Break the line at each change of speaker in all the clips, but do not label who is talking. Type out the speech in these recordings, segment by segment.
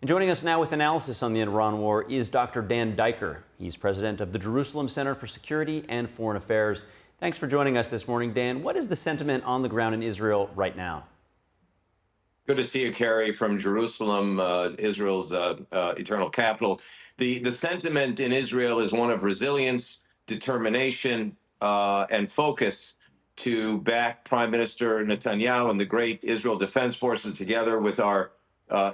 And joining us now with analysis on the Iran war is Dr. Dan Diker. He's president of the Jerusalem Center for Security and Foreign Affairs. Thanks for joining us this morning, Dan. What is the sentiment on the ground in Israel right now?
Good to see you, Kerry, from Jerusalem, Israel's eternal capital. The sentiment in Israel is one of resilience, determination, and focus to back Prime Minister Netanyahu and the great Israel Defense Forces together with our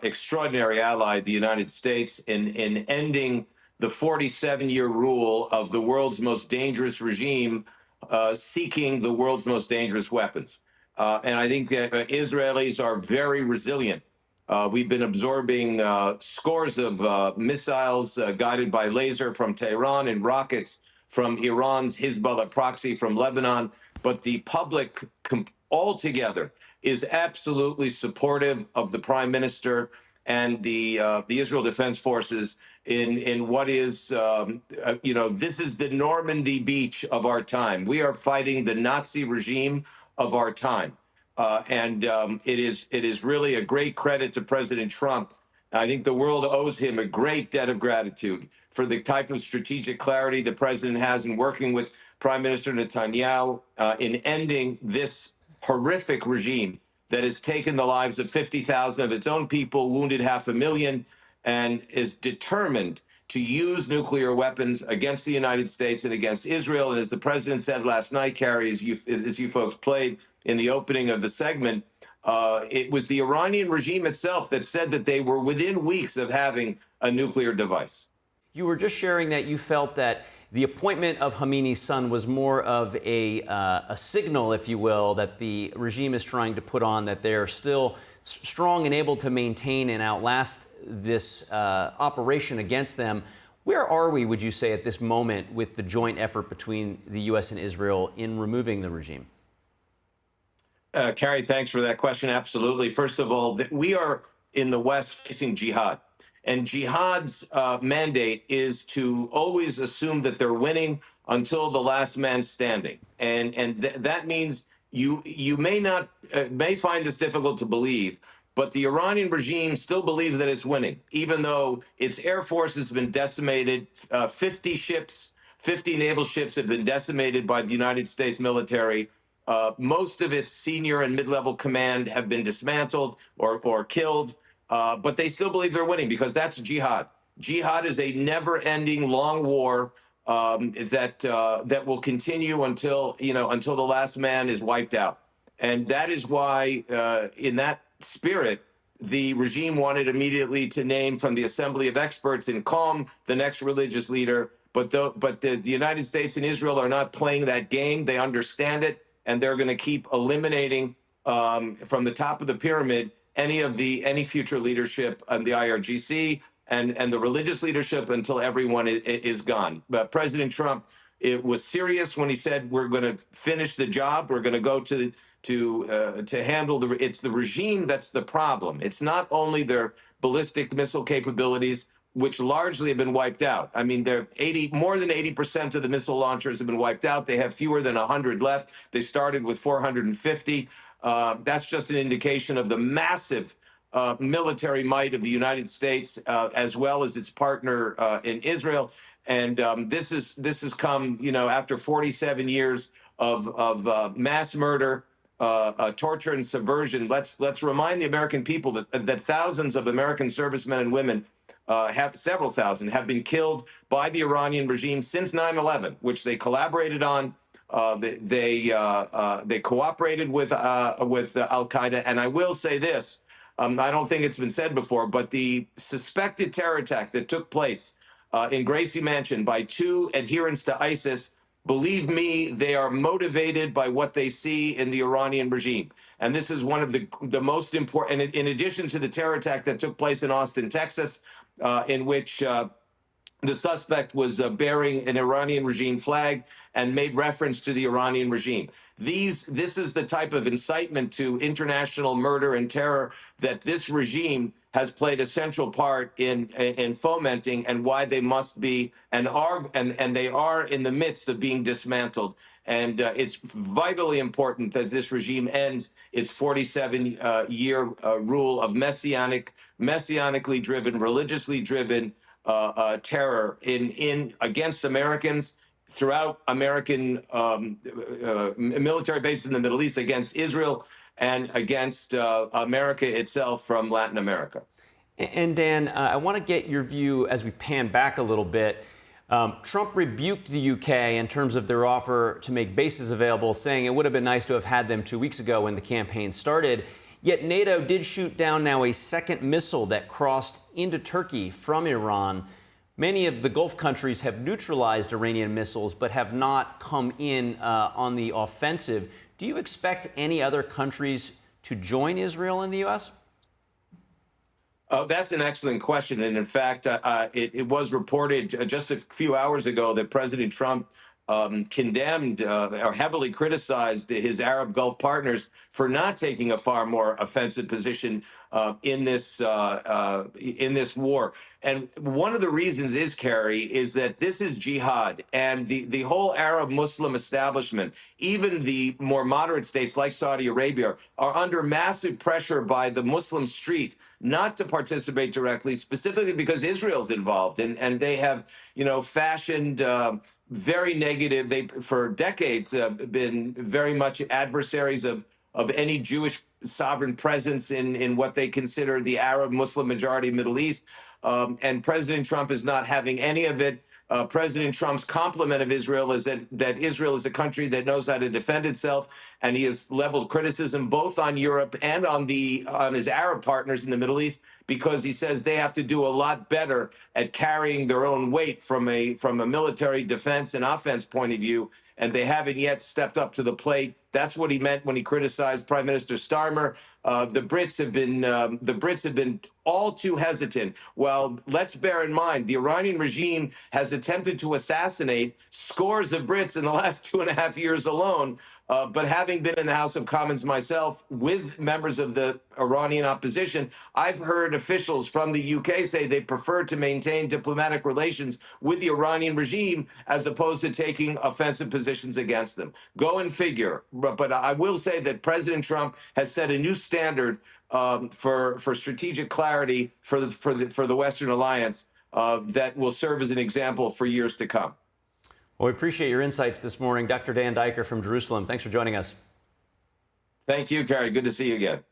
extraordinary ally, the United States, in ending the 47-year rule of the world's most dangerous regime seeking the world's most dangerous weapons. And I think that Israelis are very resilient. We've been absorbing scores of missiles guided by laser from Tehran and rockets from Iran's Hezbollah proxy from Lebanon. But the public altogether is absolutely supportive of the prime minister and the Israel Defense Forces in what is, this is the Normandy beach of our time. We are fighting the Nazi regime of our time. It is really a great credit to President Trump. I think the world owes him a great debt of gratitude for the type of strategic clarity the president has in working with Prime Minister Netanyahu in ending this horrific regime that has taken the lives of 50,000 of its own people, wounded 500,000, and is determined to use nuclear weapons against the United States and against Israel. And as the president said last night, Carrie, as you folks played in the opening of the segment, it was the Iranian regime itself that said that they were within weeks of having a nuclear device.
You were just sharing that you felt that the appointment of Khamenei's son was more of a signal, if you will, that the regime is trying to put on that they're still strong and able to maintain and outlast this operation against them. Where are we, would you say, at this moment with the joint effort between the U.S. and Israel in removing the regime?
Carrie, thanks for that question. Absolutely. First of all, we are in the West facing jihad. And jihad's mandate is to always assume that they're winning until the last man standing. And that means you may find this difficult to believe, but the Iranian regime still believes that it's winning, even though its air force has been decimated. 50 ships, 50 naval ships have been decimated by the United States military. Most of its senior and mid-level command have been dismantled or killed. But they still believe they're winning because that's jihad. Jihad is a never-ending long war that will continue until the last man is wiped out. And that is why, in that spirit, the regime wanted immediately to name from the Assembly of Experts in Qom the next religious leader. But the United States and Israel are not playing that game. They understand it, and they're going to keep eliminating from the top of the pyramid any future leadership on the IRGC and the religious leadership until everyone is gone. But President Trump, it was serious when he said we're going to finish the job. We're going to go to handle it's the regime that's the problem. It's not only their ballistic missile capabilities, which largely have been wiped out. I mean, more than 80% of the missile launchers have been wiped out. They have fewer than 100 left. They started with 450. That's just an indication of the massive military might of the United States, as well as its partner in Israel. And this has come, after 47 years of mass murder, torture, and subversion. Let's remind the American people that thousands of American servicemen and women, several thousand, have been killed by the Iranian regime since 9/11, which they collaborated on. They cooperated with Al Qaeda, and I will say this: I don't think it's been said before, but the suspected terror attack that took place in Gracie Mansion by 2 adherents to ISIS, believe me, they are motivated by what they see in the Iranian regime, and this is one of the most important. In addition to the terror attack that took place in Austin, Texas, in which the suspect was bearing an Iranian regime flag and made reference to the Iranian regime. This is the type of incitement to international murder and terror that this regime has played a central part in fomenting, and why they must be and they are in the midst of being dismantled. And it's vitally important that this regime ends its 47-year rule of messianically driven, religiously driven terror against Americans throughout American military bases in the Middle East, against Israel, and against America itself from Latin America.
And Dan, I want to get your view as we pan back a little bit. Trump rebuked the UK in terms of their offer to make bases available, saying it would have been nice to have had them 2 weeks ago when the campaign started. Yet NATO did shoot down now a second missile that crossed into Turkey from Iran. Many of the Gulf countries have neutralized Iranian missiles but have not come in on the offensive. Do you expect any other countries to join Israel in the U.S.?
That's an excellent question. And in fact, it was reported just a few hours ago that President Trump condemned or heavily criticized his Arab Gulf partners for not taking a far more offensive position in this war. And one of the reasons is, Kerry, is that this is jihad, and the whole Arab Muslim establishment, even the more moderate states like Saudi Arabia, are under massive pressure by the Muslim street not to participate directly, specifically because Israel's involved, and they have, fashioned very negative. They, for decades, been very much adversaries of any Jewish sovereign presence in what they consider the Arab Muslim majority Middle East. And President Trump is not having any of it. President Trump's compliment of Israel is that Israel is a country that knows how to defend itself, and he has leveled criticism both on Europe and on his Arab partners in the Middle East, because he says they have to do a lot better at carrying their own weight from a military defense and offense point of view, and they haven't yet stepped up to the plate. That's what he meant when he criticized Prime Minister Starmer. The Brits have been all too hesitant. Well, let's bear in mind, the Iranian regime has attempted to assassinate scores of Brits in the last 2.5 years alone. But having been in the House of Commons myself with members of the Iranian opposition, I've heard officials from the UK say they prefer to maintain diplomatic relations with the Iranian regime as opposed to taking offensive positions against them. Go and figure. But I will say that President Trump has set a new standard for strategic clarity for the Western alliance that will serve as an example for years to come.
Well, we appreciate your insights this morning. Dr. Dan Diker from Jerusalem, thanks for joining us.
Thank you, Kerry. Good to see you again.